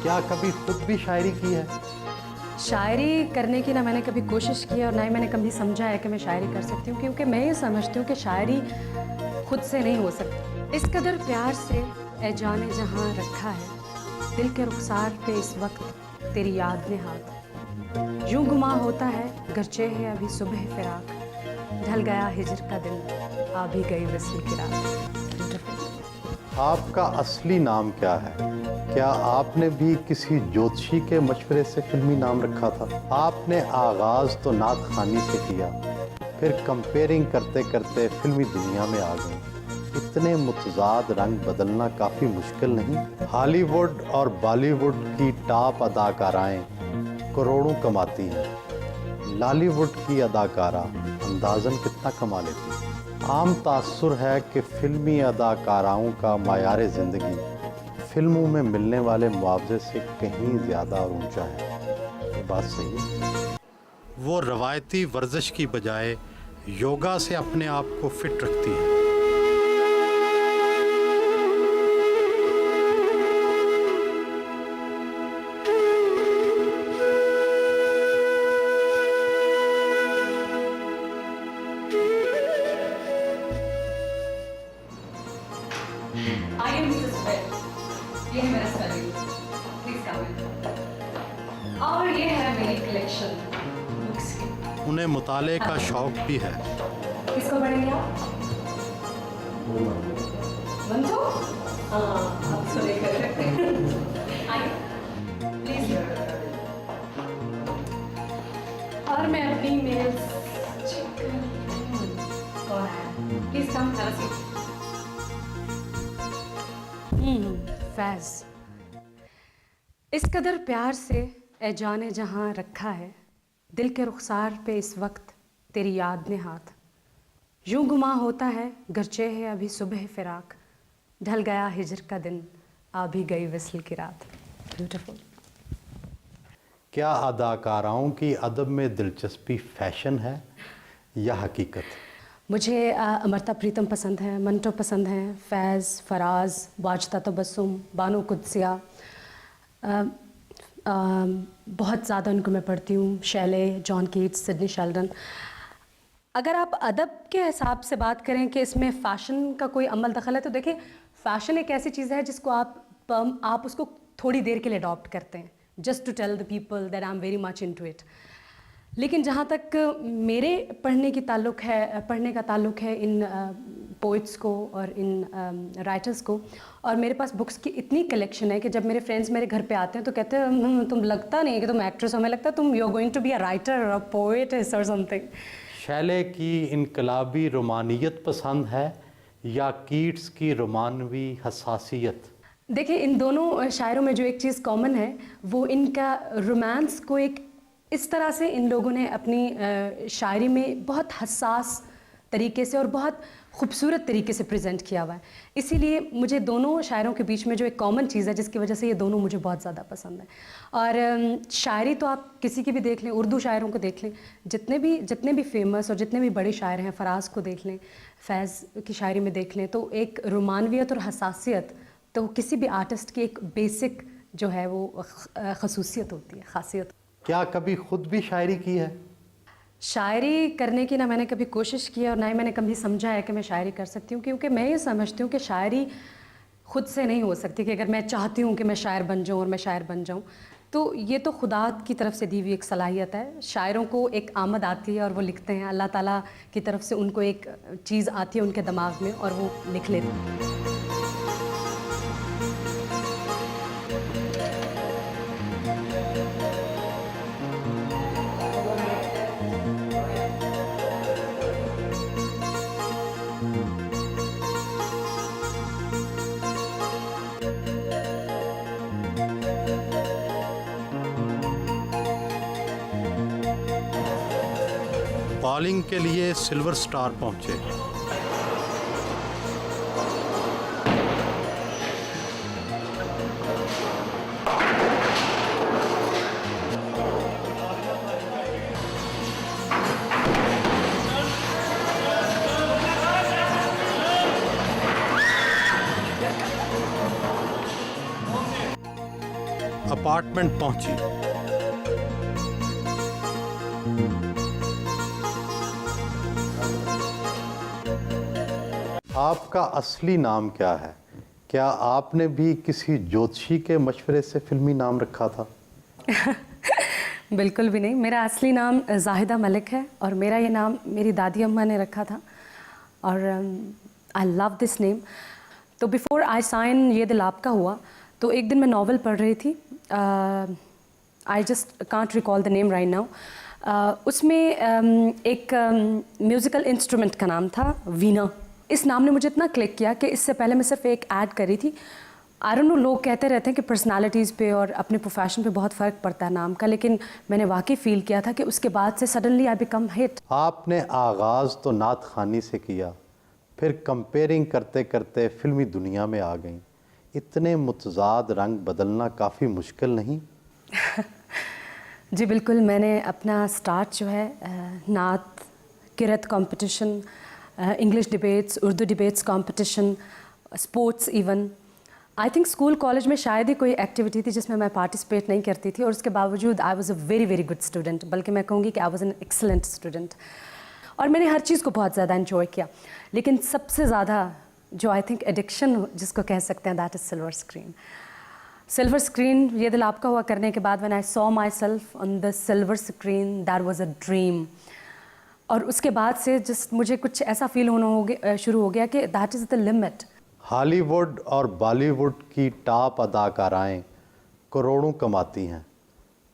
क्या कभी खुद भी शायरी की है? शायरी करने की ना मैंने कभी कोशिश की है और ना ही मैंने कभी समझा है कि मैं शायरी कर सकती हूँ, क्योंकि मैं ये समझती हूँ कि शायरी खुद से नहीं हो सकती। इस कदर प्यार से ए जाने जहाँ रखा है, दिल के रुखसार पे इस वक्त तेरी याद ने हाथ। यूं गुमा होता है गरचे है अभी सुबह फिराक, ढल गया हिजर का दिन आ भी गई वस्ल की रात। आपका असली नाम क्या है? क्या आपने भी किसी ज्योतिषी के मशवरे से फिल्मी नाम रखा था? आपने आगाज तो नात खानी से किया, फिर कंपेयरिंग करते करते फिल्मी दुनिया में आ गए। इतने मुतजाद रंग बदलना काफी मुश्किल नहीं? हॉलीवुड और बॉलीवुड की टॉप अदाकाराएं करोड़ों कमाती हैं, लॉलीवुड की अदाकारा अंदाजन कितना कमा लेती है? आम तासुर है कि फिल्मी अदाकाराओं का मायार ज़िंदगी फिल्मों में मिलने वाले मुआवजे से कहीं ज़्यादा और ऊंचा है। ये बात सही है। वो रवायती वर्जिश की बजाय योगा से अपने आप को फिट रखती है। आइए मिसेस बेल, ये है मेरा स्टडी, प्लीज कम इन। और ये है मेरी कलेक्शन बुक्स की। उन्हें मुताले का शौक भी है। किसको पढ़ेंगे आप? मंटू? हाँ, आप इसको लेकर रखते हैं। आइए, प्लीज। और मैं अपनी मेल्स चेक कर रही हूँ। कौन है? Please come, have a seat. Faiz, इस कदर प्यार से ए जाने जहाँ रखा है, दिल के रुखसार पे इस वक्त तेरी याद ने हाथ। यूं गुमा होता है गरचे है अभी सुबह फिराक, ढल गया हिजर का दिन आ भी गई वस्ल की रात। ब्यूटीफुल। क्या अदाकाराओं की अदब में दिलचस्पी फैशन है या हकीकत? मुझे अमृता प्रीतम पसंद है, मंटो पसंद हैं, फैज़, फराज, वाजदा तबस्सुम, बानो कुद्सिया, बहुत ज़्यादा उनको मैं पढ़ती हूँ, Shelley, John Keats, Sidney Sheldon. अगर आप अदब के हिसाब से बात करें कि इसमें फ़ैशन का कोई अमल दखल है, तो देखिए फ़ैशन एक ऐसी चीज़ है जिसको आप उसको थोड़ी देर के लिए अडॉप्ट करते हैं, just to tell the people that I am very much into it. लेकिन जहाँ तक मेरे पढ़ने का ताल्लुक है इन पोइट्स को और इन राइटर्स को, और मेरे पास बुक्स की इतनी कलेक्शन है कि जब मेरे फ्रेंड्स मेरे घर पे आते हैं तो कहते हैं तुम लगता नहीं है कि तुम एक्ट्रेस हो, हमें लगता है तुम you are going to be a writer और पोएट और समथिंग। शैले की इनकलाबी रोमानियत पसंद है या कीट्स की रोमानवी हसासियत? देखिए, इन दोनों शायरों में जो एक चीज़ कॉमन है वो इनका रोमांस को एक इस तरह से इन लोगों ने अपनी शायरी में बहुत हसास तरीके से और बहुत खूबसूरत तरीके से प्रेजेंट किया हुआ है। इसीलिए मुझे दोनों शायरों के बीच में जो एक कॉमन चीज़ है जिसकी वजह से ये दोनों मुझे बहुत ज़्यादा पसंद है। और शायरी तो आप किसी की भी देख लें, उर्दू शायरों को देख लें, जितने भी फेमस और जितने भी बड़े शायर हैं, फराज को देख लें, फैज़ की शायरी में देख लें, तो एक रोमानवियत और हसासियत तो किसी भी आर्टिस्ट की एक बेसिक जो है वो खसूसियत होती है, खासियत। क्या कभी खुद भी शायरी की है? शायरी करने की ना मैंने कभी कोशिश की है और ना ही मैंने कभी समझा है कि मैं शायरी कर सकती हूँ, क्योंकि मैं ये समझती हूँ कि शायरी खुद से नहीं हो सकती कि अगर मैं चाहती हूँ कि मैं शायर बन जाऊँ और मैं शायर बन जाऊँ, तो ये तो खुदा की तरफ से दी हुई एक सलाहियत है। शायरों को एक आमद आती है और वो लिखते हैं, अल्लाह ताला की तरफ से उनको एक चीज़ आती है उनके दिमाग में और वो लिख लेते हैं। बॉलिंग के लिए सिल्वर स्टार पहुंचे। अपार्टमेंट पहुंची। आपका असली नाम क्या है? क्या आपने भी किसी ज्योतिषी के मशवरे से फिल्मी नाम रखा था? बिल्कुल भी नहीं। मेरा असली नाम जाहिदा मलिक है और मेरा ये नाम मेरी दादी अम्मा ने रखा था और आई लव दिस नेम। तो बिफोर आई साइन ये दिल आपका हुआ तो एक दिन मैं नॉवल पढ़ रही थी, I just can't recall the name right now. उसमें एक म्यूज़िकल इंस्ट्रूमेंट का नाम था वीणा। इस नाम ने मुझे इतना क्लिक किया कि इससे पहले मैं सिर्फ एक ऐड करी थी। आई डोंट नो, लोग कहते रहते हैं कि पर्सनालिटीज़ पे और अपने प्रोफेशन पे बहुत फ़र्क पड़ता है नाम का, लेकिन मैंने वाकई फ़ील किया था कि उसके बाद से सडनली आई बिकम हिट। आपने आगाज़ तो नात खानी से किया, फिर कंपेयरिंग करते करते फिल्मी दुनिया में आ गई। इतने मुतज़ाद रंग बदलना काफ़ी मुश्किल नहीं? जी बिल्कुल। मैंने अपना स्टार्ट जो है नात, किरत competition, English debates, Urdu debates competition, sports even. I think school college में शायद ही कोई एक्टिविटी थी जिसमें मैं पार्टिसिपेट नहीं करती थी और उसके बावजूद I was a very very good student, बल्कि मैं कहूँगी कि I was an excellent student और मैंने हर चीज़ को बहुत ज़्यादा एंजॉय किया। लेकिन सबसे ज़्यादा जो आई थिंक एडिक्शन जिसको कह सकते हैं, that is silver screen. Silver screen, ये दिल आपका हुआ करने के बाद when I saw my self on the silver screen, that was a dream. और उसके बाद से जस्ट मुझे कुछ ऐसा फील होना शुरू हो गया कि that is the limit. Hollywood और बॉलीवुड की टॉप अदाकाराएं करोड़ों कमाती हैं,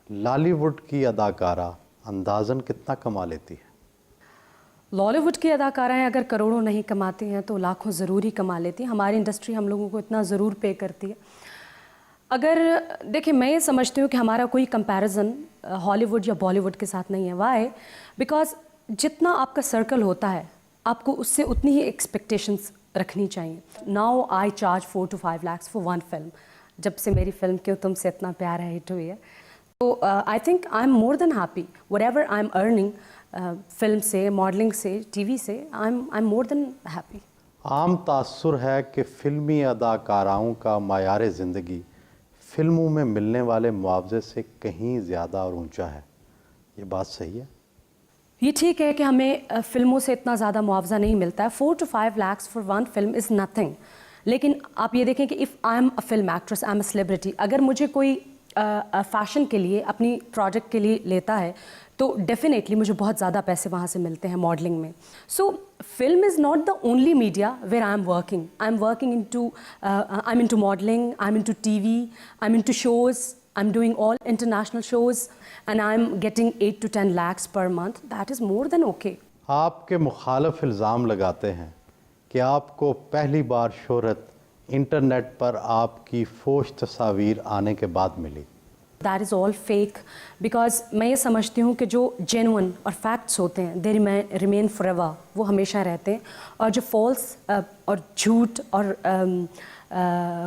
लॉलीवुड की अदाकारा अंदाज़न कितना कमा लेती है? लॉलीवुड की अदाकाराएं अगर करोड़ों नहीं कमाती हैं तो लाखों ज़रूर ही कमा लेती हैं। हमारी इंडस्ट्री हम लोगों को इतना ज़रूर पे करती है। अगर देखिए, मैं ये समझती हूँ कि हमारा कोई कंपैरिजन हॉलीवुड या बॉलीवुड के साथ नहीं है। वाई? बिकॉज जितना आपका सर्कल होता है आपको उससे उतनी ही एक्सपेक्टेशंस रखनी चाहिए। Now I charge 4 to 5 lakhs for one film. जब से मेरी फिल्म क्यों तुमसे इतना प्यार है हिट हुई है, तो I think I am more than happy what ever I am earning film से, मॉडलिंग से, टीवी से। I am more than happy. आम तासुर है कि फ़िल्मी अदाकाराओं का मायार ज़िंदगी फिल्मों में मिलने वाले मुआवजे से कहीं ज़्यादा और ऊंचा है। ये बात सही है? ये ठीक है कि हमें फ़िल्मों से इतना ज़्यादा मुआवजा नहीं मिलता है। 4 to 5 lakhs for one film is nothing. लेकिन आप ये देखें कि if I am a film actress, I am a celebrity, अगर मुझे कोई फ़ैशन के लिए, अपनी प्रोजेक्ट के लिए लेता है तो डेफिनेटली मुझे बहुत ज़्यादा पैसे वहाँ से मिलते हैं मॉडलिंग में। So film is not the only media where I am working. I am working I am into modelling, I am into TV, I am into shows, I am doing all international shows and I'm getting 8 to 10 lakhs per month. That is more than okay. आपके मुखालफ इल्ज़ाम लगाते हैं कि आपको पहली बार शोहरत internet पर आपकी फोश तस्वीर आने के बाद मिली। That is all fake because मैं ये समझती हूँ कि जो genuine और facts होते हैं they remain forever, वो हमेशा रहते हैं, और जो false और झूठ और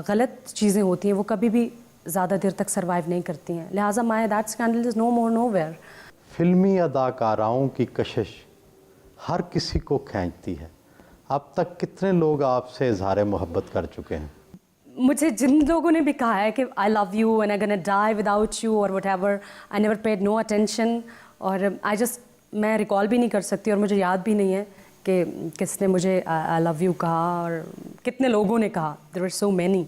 गलत चीज़ें होती हैं वो कभी भी ज़्यादा देर तक सरवाइव नहीं करती हैं। लिहाजा my that scandal is no more nowhere. फिल्मी अदाकाराओं की कशिश हर किसी को खींचती है। अब तक कितने लोग आपसे इजहार मोहब्बत कर चुके हैं? मुझे जिन लोगों ने भी कहा है कि I love you and I gonna die without you और whatever, I never paid no attention, और मैं रिकॉल भी नहीं कर सकती और मुझे याद भी नहीं है कि किसने मुझे आई लव यू कहा और कितने लोगों ने कहा। There were so many.